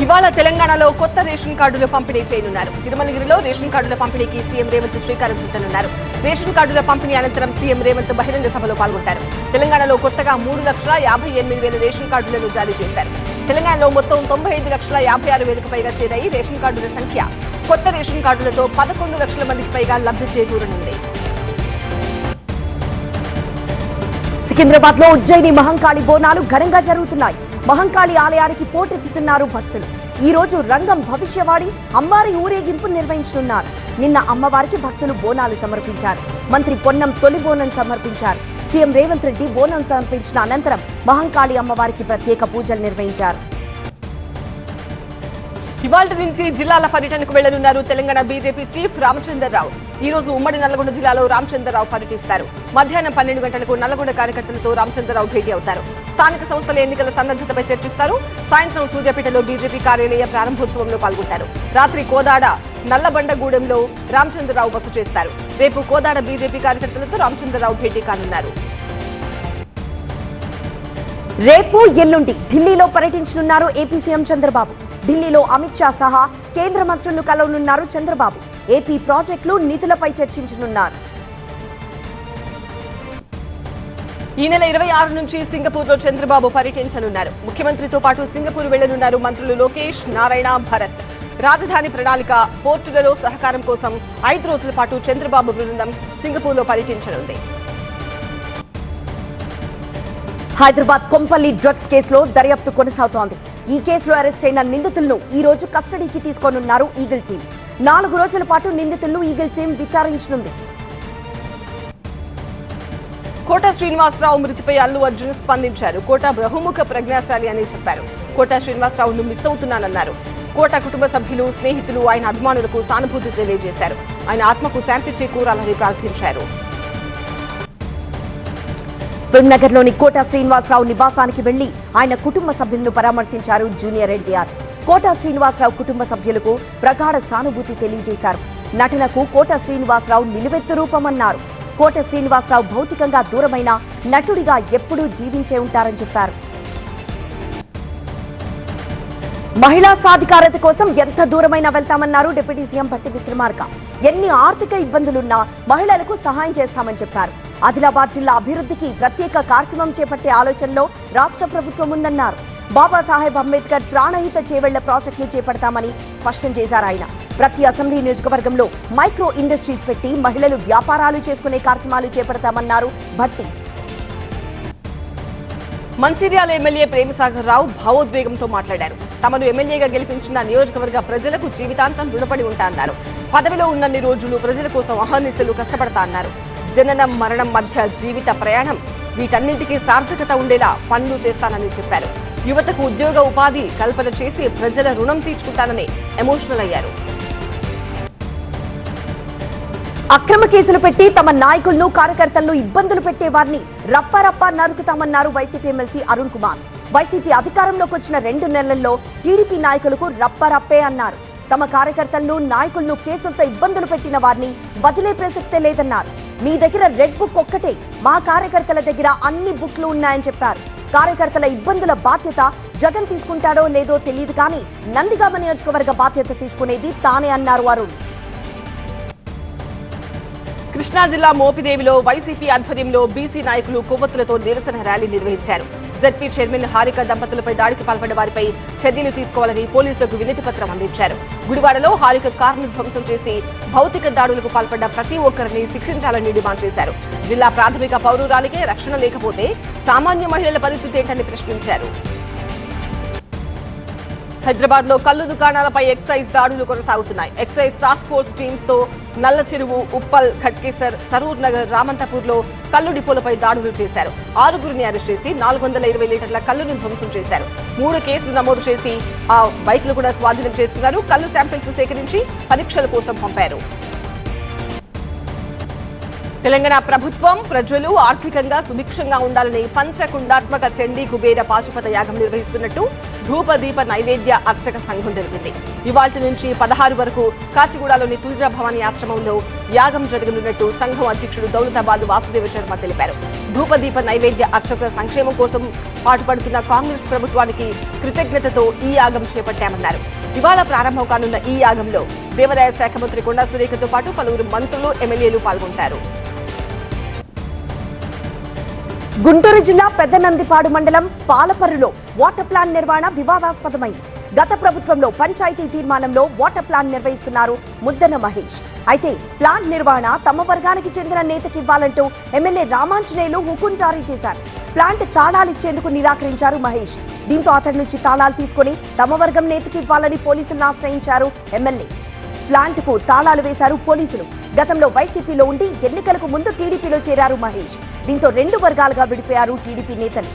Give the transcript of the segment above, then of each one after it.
ఇవాళ తెలంగాణలో కొత్త రేషన్ కార్డులు పంపిణీ చేయనున్నారు. తిరుమలగిరిలో రేషన్ కార్డుల పంపిణీకి సీఎం రేవంత్ శ్రీకారం చుట్టనున్నారు. రేషన్ కార్డుల పంపిణీ అనంతరం సీఎం రేవంత్ బహిరంగ సభలో పాల్గొంటారు. తెలంగాణలో కొత్తగా 3,58,000 రేషన్ కార్డులను జారీ చేశారు. తెలంగాణలో మొత్తం 95,56,000కు పైగా చేరాయి. రేషన్ కార్డుల సంఖ్య కొత్త రేషన్ కార్డులతో 11 లక్షల మందికి పైగా లబ్ధి చేకూరనుంది. సికింద్రాబాద్ లో ఉజ్జయిని మహంకాళి బోనాలు ఘనంగా జరుగుతున్నాయి. మహంకాళి ఆలయానికి పోటెత్తుతున్నారు భక్తులు. ఈ రోజు రంగం భవిష్యవాడి అమ్మవారి ఊరేగింపు నిర్వహించనున్నారు. నిన్న అమ్మవారికి భక్తులు బోనాలు సమర్పించారు. మంత్రి పొన్నం తొలి బోనం సమర్పించారు. సీఎం రేవంత్ రెడ్డి బోనం సమర్పించిన అనంతరం మహంకాళి అమ్మవారికి ప్రత్యేక పూజలు నిర్వహించారు. ఇవాళ నుంచి జిల్లాల పర్యటనకు వెళ్లనున్నారు తెలంగాణ బీజేపీ చీఫ్ రామచంద్రరావు. ఈ రోజు ఉమ్మడి నల్లగొండ జిల్లాలో రామచంద్రరావు పర్యటిస్తారు. మధ్యాహ్నం 12 గంటలకు నల్లగొండ కార్యకర్తలతో రామచంద్రరావు భేటీ అవుతారు. స్థానిక సంస్థల ఎన్నికల సన్నద్ధతపై చర్చిస్తారు. సాయంత్రం సూర్యాపేటలో బీజేపీ కార్యాలయ ప్రారంభోత్సవంలో పాల్గొంటారు. రాత్రి కోదాడ నల్లబండగూడెంలో రామచంద్రరావు బస చేస్తారు. రేపు కోదాడ బీజేపీ కార్యకర్తలతో రామచంద్రరావు భేటీ కానున్నారు. రేపు ఎల్లుండి ఢిల్లీలో పర్యటించనున్నారు ఏపీ సీఎం చంద్రబాబు. ఢిల్లీలో అమిత్ షా సహా కేంద్ర మంత్రులను కలవనున్నారు చంద్రబాబు. ఏపీ ప్రాజెక్టులు నిధులపై చర్చించనున్నారు. ఈ నెల 26 నుంచి సింగపూర్ లో చంద్రబాబు పర్యటించనున్నారు. ముఖ్యమంత్రితో పాటు సింగపూర్ వెళ్లనున్నారు మంత్రులు లోకేష్, నారాయణ, భరత్. రాజధాని ప్రణాళిక, పోర్టులలో సహకారం కోసం 5 రోజుల పాటు చంద్రబాబు బృందం సింగపూర్ లో పర్యటించనుంది. హైదరాబాద్ కొంపల్లి డ్రగ్స్ కేసులో దర్యాప్తు కొనసాగుతోంది. ఈ కేసులో అరెస్ట్ అయిన నిందితులను ఈ రోజు కస్టడీకి తీసుకోనున్నారు ఈగిల్ టీం. 4 రోజుల పాటు నిందితులను ఈగిల్ టీం విచారించనుంది. కోట శ్రీనివాసరావు మృతిపై అల్లు అర్జున్ స్పందించారు. కోట బహుముఖ ప్రజ్ఞాశాలి అని చెప్పారు. కోట శ్రీనివాసరావును మిస్ అవుతున్నానన్నారు. కోట కుటుంబ సభ్యులు, స్నేహితులు, ఆయన అభిమానులకు సానుభూతి తెలియజేశారు. ఆయన ఆత్మకు శాంతి చేకూరాలని ప్రార్థించారు. ఫిల్మ్నగర్లోని కోట శ్రీనివాసరావు నివాసానికి వెళ్లి ఆయన కుటుంబ సభ్యులను పరామర్శించారు జూనియర్ ఎన్టీఆర్. కోట శ్రీనివాసరావు కుటుంబ సభ్యులకు ప్రగాఢ సానుభూతి తెలియజేశారు. నటనకు కోట శ్రీనివాసరావు నిలువెత్తు రూపమన్నారు. కోట శ్రీనివాసరావు భౌతికంగా దూరమైన నటుడిగా ఎప్పుడూ జీవించే ఉంటారని చెప్పారు. మహిళా సాధికారత కోసం ఎంత దూరమైనా వెళ్తామన్నారు డిప్యూటీ సీఎం భట్టి విక్రమార్క. ఎన్ని ఆర్థిక ఇబ్బందులున్నా మహిళలకు సహాయం చేస్తామని చెప్పారు. ఆదిలాబాద్ జిల్లా అభివృద్ధికి ప్రత్యేక కార్యక్రమం చేపట్టే ఆలోచనలో రాష్ట్ర ప్రభుత్వం ఉందన్నారు. బాబాసాహెబ్ అంబేద్కర్ ప్రాణహిత చేవెళ్ల ప్రాజెక్టును చేపడతామని స్పష్టం చేశారు ఆయన. ప్రతి అసెంబ్లీ నియోజకవర్గంలో మైక్రో ఇండస్ట్రీస్ పెట్టి మహిళలు వ్యాపారాలు చేసుకునే కార్యక్రమాలు చేపడతామన్నారు భట్టి. మంచిర్యాల ఎమ్మెల్యే ప్రేమసాగర్ రావు భావోద్వేగంతో మాట్లాడారు. తమను ఎమ్మెల్యేగా గెలిపించిన నియోజకవర్గ ప్రజలకు జీవితాంతం రుణపడి ఉంటా అన్నారు. పదవిలో ఉన్నన్ని రోజులు ప్రజల కోసం అహర్నిశలు కష్టపడతా అన్నారు. జననం మరణం మధ్య జీవిత ప్రయాణం, వీటన్నింటికీ సార్థకత ఉండేలా పనులు చేస్తానని చెప్పారు. యువతకు ఉద్యోగ ఉపాధి కల్పన చేసి ప్రజల రుణం తీర్చుకుంటానని ఎమోషనల్ అయ్యారు. అక్రమ కేసులు పెట్టి తమ నాయకులను, కార్యకర్తలను ఇబ్బందులు పెట్టే వారిని రప్పారప్పా నరుకుతామన్నారు వైసీపీ ఎమ్మెల్సీ అరుణ్ కుమార్. వైసీపీ అధికారంలోకి వచ్చిన 2 నెలల్లో టీడీపీ నాయకులకు రప్పారప్పే అన్నారు. తమ కార్యకర్తలను, నాయకులను కేసులతో ఇబ్బందులు పెట్టిన వారిని వదిలే ప్రసక్తే లేదన్నారు. మీ దగ్గర రెడ్ బుక్ ఒక్కటే, మా కార్యకర్తల దగ్గర అన్ని బుక్లు ఉన్నాయని చెప్పారు. కార్యకర్తల ఇబ్బందుల బాధ్యత జగన్ తీసుకుంటాడో లేదో తెలియదు, కానీ నందిగామ నియోజకవర్గ బాధ్యత తీసుకునేది తానే అన్నారు అరుణ్. కృష్ణా జిల్లా మోపిదేవిలో వైసీపీ ఆధ్వర్యంలో బీసీ నాయకులు కొవ్వొత్తులతో నిరసన ర్యాలీ నిర్వహించారు. జెడ్పీ చైర్మన్ హారిక దంపతులపై దాడికి పాల్పడ్డ వారిపై చర్యలు తీసుకోవాలని పోలీసులకు వినతి పత్రం అందించారు. గుడివాడలో హారిక కారును ధ్వంసం చేసి భౌతిక దాడులకు పాల్పడ్డ ప్రతి ఒక్కరిని శిక్షించాలని డిమాండ్ చేశారు. జిల్లా ప్రాథమిక పౌరురాలికే రక్షణ లేకపోతే సామాన్య మహిళల పరిస్థితి ఏంటని ప్రశ్నించారు. హైదరాబాద్ లో కల్లు దుకాణాలపై ఎక్సైజ్ దాడులు కొనసాగుతున్నాయి. ఎక్సైజ్ టాస్క్ ఫోర్స్ టీమ్స్ తో నల్ల చెరువు, ఉప్పల్, ఘట్కేసర్, సరూర్ నగర్, రామంతపూర్ లో కల్లు డిపోలపై దాడులు చేశారు. 6గురిని అరెస్ట్ చేసి 420 లీటర్ల కల్లుని ధ్వంసం చేశారు. 3 కేసులు నమోదు చేసి ఆ బైక్లు కూడా స్వాధీనం చేసుకున్నారు. కల్లు శాంపిల్స్ సేకరించి పరీక్షల కోసం పంపారు. తెలంగాణ ప్రభుత్వం ప్రజలు ఆర్థికంగా సుభిక్షంగా ఉండాలని పంచకుండాత్మక చండీ కుబేర పాశుపత యాగం నిర్వహిస్తున్నట్టు ధూపదీప నైవేద్య అర్చక సంఘం తెలిపింది. ఇవాల్టి నుంచి 16 వరకు కాచిగూడలోని తుల్జా భవానీ ఆశ్రమంలో యాగం జరగనున్నట్టు సంఘం అధ్యక్షుడు దౌలతాబాద్ వాసుదేవ శర్మ తెలిపారు. ధూపదీప నైవేద్య అర్చకుల సంక్షేమం కోసం పాటుపడుతున్న కాంగ్రెస్ ప్రభుత్వానికి కృతజ్ఞతతో ఈ యాగం చేపట్టామన్నారు. ఇవాళ ప్రారంభం కానున్న ఈ యాగంలో దేవాదాయ శాఖ మంత్రి కొండా సురేఖతో పాటు పలువురు మంత్రులు, ఎమ్మెల్యేలు పాల్గొంటారు. గుంటూరు జిల్లా పెద్దనందిపాడు మండలం పాలపర్రులో వాటర్ ప్లాంట్ నిర్వహణ వివాదాస్పదమైంది. గత ప్రభుత్వంలో పంచాయతీ తీర్మానంలో వాటర్ ప్లాంట్ నిర్వహిస్తున్నారు ముద్దన మహేష్. అయితే ప్లాంట్ నిర్వహణ తమ వర్గానికి చెందిన నేతకి ఇవ్వాలంటూ ఎమ్మెల్యే రామాంజనేయులు హుకుం జారీ చేశారు. ప్లాంట్ తాళాలిచ్చేందుకు నిరాకరించారు మహేష్. దీంతో అతడి నుంచి తాళాలు తీసుకుని తమ వర్గం నేతకి ఇవ్వాలని పోలీసులను ఆశ్రయించారు ఎమ్మెల్యే. ప్లాంట్ కు తాళాలు వేశారు పోలీసులు. గతంలో వైసీపీలో ఉండి ఎన్నికలకు ముందు టీడీపీలో చేరారు మహేష్. దీంతో 2 వర్గాలుగా విడిపోయారు టీడీపీ నేతలు.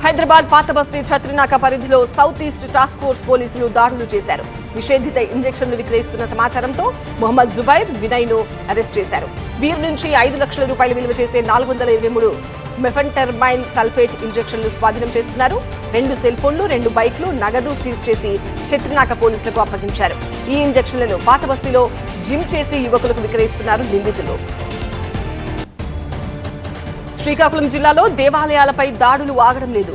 హైదరాబాద్ పాత బస్తీ ఛత్రినాక పరిధిలో సౌత్ ఈస్ట్ టాస్క్ ఫోర్స్ పోలీసులు దాడులు చేశారు. నిషేధిత ఇంజెక్షన్లు విక్రయిస్తున్న సమాచారంతో మొహమ్మద్ జుబైర్, వినయ్ ను అరెస్ట్ చేశారు. వీరి నుంచి 5 లక్షల రూపాయలు విలువ చేసే 423 మెఫెంటర్మైన్ సల్ఫేట్ ఇంజెక్షన్లు స్వాధీనం చేసుకున్నారు. 2 సెల్ ఫోన్లు, 2 బైక్లు, నగదు సీజ్ చేసి ఛత్రినాక పోలీసులకు అప్పగించారు. ఈ ఇంజెక్షన్లను పాత బస్తీలో జిమ్ చేసి యువకులకు విక్రయిస్తున్నారు నిందితులు. శ్రీకాకుళం జిల్లాలో దేవాలయాలపై దాడులు ఆగడం లేదు.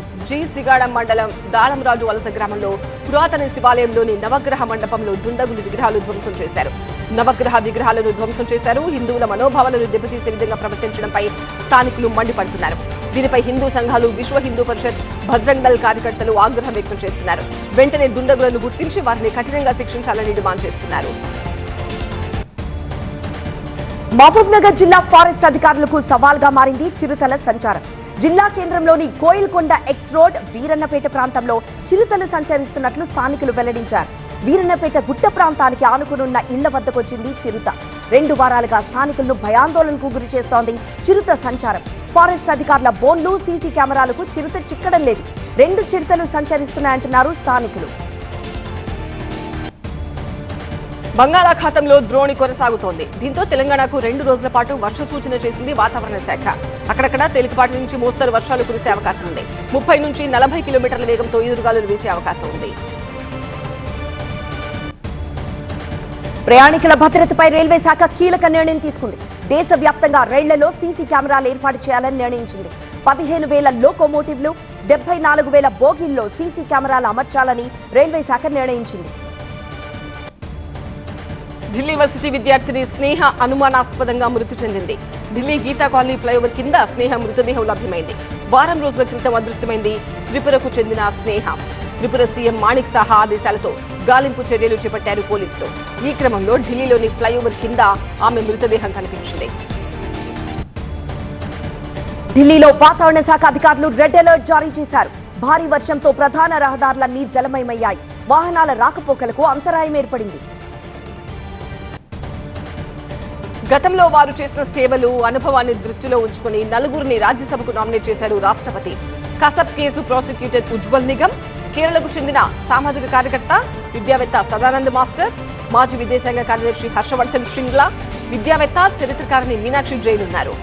సిగాడ మండలం దాళంరాజు వలస గ్రామంలో పురాతన శివాలయంలోని నవగ్రహ మండపంలో దుండగులు విగ్రహాలు ధ్వంసం చేశారు. నవగ్రహ విగ్రహాలను ధ్వంసం చేశారు. హిందువుల మనోభావాలను దెబ్బతీసే విధంగా ప్రవర్తించడంపై స్థానికులు మండిపడుతున్నారు. దీనిపై హిందూ సంఘాలు, విశ్వ హిందూ పరిషత్, బజరంగ్ దళ్ కార్యకర్తలు ఆగ్రహం వ్యక్తం చేస్తున్నారు. వెంటనే దుండగులను గుర్తించి వారిని కఠినంగా శిక్షించాలని డిమాండ్ చేస్తున్నారు. మహబూబ్ నగర్ జిల్లా ఫారెస్ట్ అధికారులకు సవాల్గా మారింది చిరుతల సంచారం. జిల్లా కేంద్రంలోని కోయిల్కొండ ఎక్స్ రోడ్, వీరన్నపేట ప్రాంతంలో చిరుతలు సంచరిస్తున్నట్లు స్థానికులు వెల్లడించారు. వీరన్నపేట గుట్ట ప్రాంతానికి ఆనుకునున్న ఇళ్ల వద్దకొచ్చింది చిరుత. 2 వారాలుగా స్థానికులను భయాందోళనకు గురి చేస్తోంది చిరుత సంచారం. ఫారెస్ట్ అధికారుల బోన్లు, సీసీ కెమెరాలకు చిరుత చిక్కడం లేదు. 2 చిరుతలు సంచరిస్తున్నాయంటున్నారు స్థానికులు. బంగాళాఖాతంలో ద్రోణి కొనసాగుతోంది. దీంతో తెలంగాణకు 2 రోజుల పాటు వర్ష సూచన చేసింది వాతావరణ శాఖ. అక్కడక్కడ తేలికపాటి నుంచి మోస్తరు వర్షాలు కురిసే అవకాశం ఉంది. 30 నుంచి 40 కిలోమీటర్ల వేగంతో ఈదురుగాలులు వీచే అవకాశం ఉంది. ప్రయాణికుల భద్రతపై రైల్వే శాఖ కీలక నిర్ణయం తీసుకుంది. దేశవ్యాప్తంగా రైళ్లలో సీసీ కెమెరాలు ఏర్పాటు చేయాలని నిర్ణయించింది. 15,000 లోకోమోటివ్లు, 74,000 బోగీల్లో సీసీ కెమెరాలు అమర్చాలని రైల్వే శాఖ నిర్ణయించింది. ఢిల్లీ యూనివర్సిటీ విద్యార్థిని స్నేహ అనుమానాస్పదంగా మృతి చెందింది. ఢిల్లీ గీతా కాలనీ ఫ్లైఓవర్ కింద స్నేహ మృతదేహం లభ్యమైంది. వారం రోజుల క్రితం అదృశ్యమైంది త్రిపురకు చెందిన స్నేహ. త్రిపుర సీఎం మాణిక్ సాహా ఆదేశాలతో గాలింపు చర్యలు చేపట్టారు పోలీసులు. ఈ క్రమంలో ఢిల్లీలోని ఫ్లైఓవర్ కింద ఆమె మృతదేహం కనిపించింది. ఢిల్లీలో వాతావరణ శాఖ అధికారులు రెడ్ అలర్ట్ జారీ చేశారు. భారీ వర్షంతో ప్రధాన రహదారులన్నీ జలమయమయ్యాయి. వాహనాల రాకపోకలకు అంతరాయం ఏర్పడింది. గతంలో వారు చేసిన సేవలు, అనుభవాన్ని దృష్టిలో ఉంచుకుని 4గురిని రాజ్యసభకు నామినేట్ చేశారు రాష్ట్రపతి. కసబ్ కేసు ప్రాసిక్యూటర్ ఉజ్వల్ నిగమ్, కేరళకు చెందిన సామాజిక కార్యకర్త, విద్యావేత్త సదానంద్ మాస్టర్, మాజీ విదేశాంగ కార్యదర్శి హర్షవర్ధన్ శ్రింగ్లా, విద్యావేత్త, చరిత్రకారిణి మీనాక్షి జైన్ ఉన్నారు.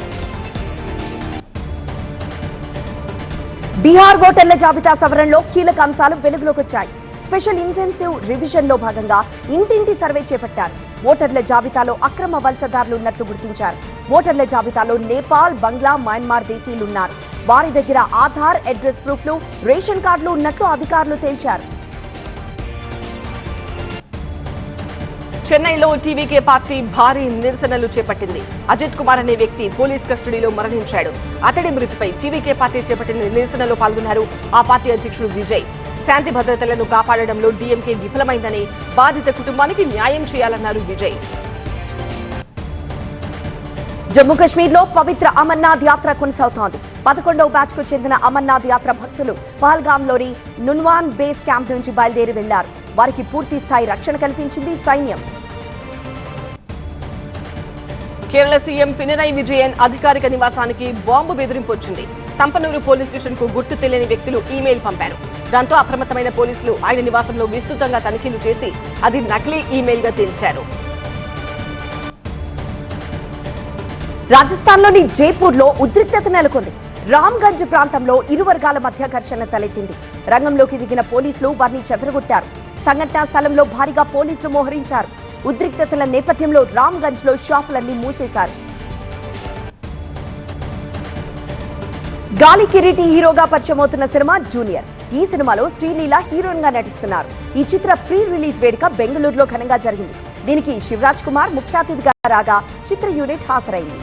బీహార్ ఓటర్ల జాబితా సవరణలో కీలక అంశాలు వెలుగులోకి వచ్చాయి. స్పెషల్ ఇంటెన్సివ్ రివిజన్ లో భాగంగా ఇంటింటి సర్వే చేపట్టారు. ఓటర్ల జాబితాలో అక్రమ వలసదారులు ఉన్నట్లు గుర్తించారు. ఓటర్ల జాబితాలో నేపాల్, బంగ్లా, మయన్మార్ దేశీయులున్నారు. వారి దగ్గర ఆధార్, అడ్రస్ ప్రూఫ్లు, రేషన్ కార్డులు ఉన్నట్లు అధికారులు తేల్చారు. చెన్నైలో టీవీకే పార్టీ భారీ నిరసనలు చేపట్టింది. అజిత్ కుమార్ అనే వ్యక్తి పోలీస్ కస్టడీలో మరణించాడు. అతడి మృతిపై టీవీకే పార్టీ చేపట్టిన నిరసనలో పాల్గొన్నారు ఆ పార్టీ అధ్యక్షుడు విజయ్. శాంతి భద్రతలను కాపాడడంలో డీఎంకే విఫలమైందని, బాధిత కుటుంబానికి న్యాయం చేయాలన్నారు విజయ్. జమ్మూ కశ్మీర్ లో పవిత్ర అమర్నాథ్ యాత్ర కొనసాగుతోంది. 11వ బ్యాచ్ కు చెందిన అమర్నాథ్ యాత్ర భక్తులు పహల్గాంలోని నున్వాన్ బేస్ క్యాంప్ నుంచి బయలుదేరి వెళ్లారు. వారికి పూర్తి స్థాయి రక్షణ కల్పించింది సైన్యం. కేరళ సీఎం పినరయి విజయన్ అధికారిక నివాసానికి బాంబు బెదిరింపు వచ్చింది. తంపనూరు పోలీస్ స్టేషన్ కు గుర్తు తెలియని వ్యక్తులు ఈమెయిల్ పంపారు. దాంతో అప్రమత్తమైన పోలీసులు ఆయన నివాసంలో విస్తృతంగా తనిఖీలు చేసి అది నకిలీ ఈమెయిల్ గా తేల్చారు. రాజస్థాన్లోని జైపూర్లో ఉద్రిక్తత నెలకొంది. రామ్గంజ్ ప్రాంతంలో ఇరు వర్గాల మధ్య ఘర్షణ తలెత్తింది. రంగంలోకి దిగిన పోలీసులు వారిని చెదరగొట్టారు. సంఘటనా స్థలంలో భారీగా పోలీసులు మోహరించారు. ఉద్రిక్తతల నేపథ్యంలో రామ్గంజ్ లో షాపులన్నీ మూసేశారు. గాలి కిరీటి హీరోగా పరిచయమవుతున్న సినిమా జూనియర్. ఈ సినిమాలో శ్రీలీల హీరోయిన్ గా నటిస్తున్నారు. ఈ చిత్ర ప్రీ రిలీజ్ వేడుక బెంగళూరులో ఘనంగా జరిగింది. దీనికి శివరాజ్ కుమార్ ముఖ్య అతిథిగా రాగా చిత్ర యూనిట్ హాజరైంది.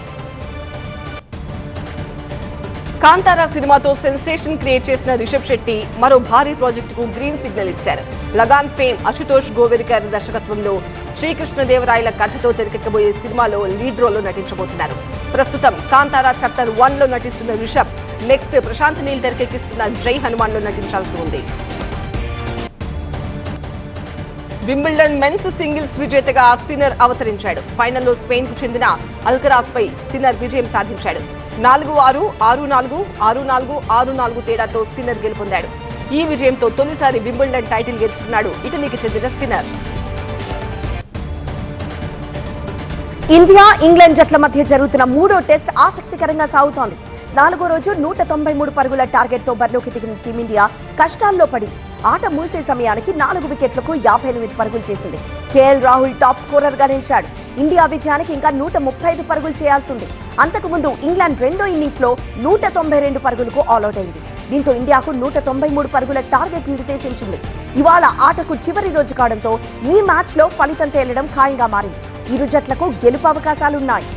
కాంతారా సినిమాతో సెన్సేషన్ క్రియేట్ చేసిన రిషబ్ శెట్టి మరో భారీ ప్రాజెక్టుకు గ్రీన్ సిగ్నల్ ఇచ్చారు. లగాన్ ఫేమ్ అశుతోష్ గోవెరికర్ దర్శకత్వంలో శ్రీకృష్ణదేవరాయల కథతో తెరకెక్కబోయే సినిమాలో లీడ్ రోల్లో నటించబోతున్నారు. ప్రస్తుతం కాంతారా చాప్టర్ 1 లో నటిస్తున్న రిషబ్ నెక్స్ట్ ప్రశాంత్ నీల్ తెరకెక్కిస్తున్న జై హనుమాన్ లో నటించాల్సి ఉంది. వింబిల్డన్ మెన్స్ సింగిల్స్ విజేతగా సిన్నర్ అవతరించాడు. ఫైనల్లో స్పెయిన్ కు చెందిన అల్కరాజ్ పై సిన్నర్ విజయం సాధించాడు. 4-6, 6-4, 6-4, 6-4 తేడాతో సిన్నర్ గెలుపొందాడు. ఈ విజయంతో తొలిసారి వింబిల్డన్ టైటిల్ గెలుచుకున్నాడు ఇటలీకి చెందిన సిన్నర్. ఇండియా ఇంగ్లాండ్ జట్ల మధ్య జరుగుతున్న 3వ టెస్ట్ ఆసక్తికరంగా సాగుతోంది. 4వ రోజు 193 పరుగుల టార్గెట్ తో బరిలోకి దిగిన టీమిండియా కష్టాల్లో పడింది. ఆట ముగిసే సమయానికి 4 వికెట్లకు 58 పరుగులు చేసింది. కేఎల్ రాహుల్ టాప్ స్కోరర్ గా నిలిచాడు. ఇండియా విజయానికి ఇంకా 135 పరుగులు చేయాల్సి ఉంది. అంతకుముందు ఇంగ్లాండ్ రెండో ఇన్నింగ్స్ లో 192 పరుగులకు ఆల్అౌట్ అయింది. దీంతో ఇండియాకు 193 పరుగుల టార్గెట్ నిర్దేశించింది. ఇవాళ ఆటకు చివరి రోజు కావడంతో ఈ మ్యాచ్ లో ఫలితం తేలడం ఖాయంగా మారింది. ఇరు జట్లకు గెలుపు అవకాశాలున్నాయి.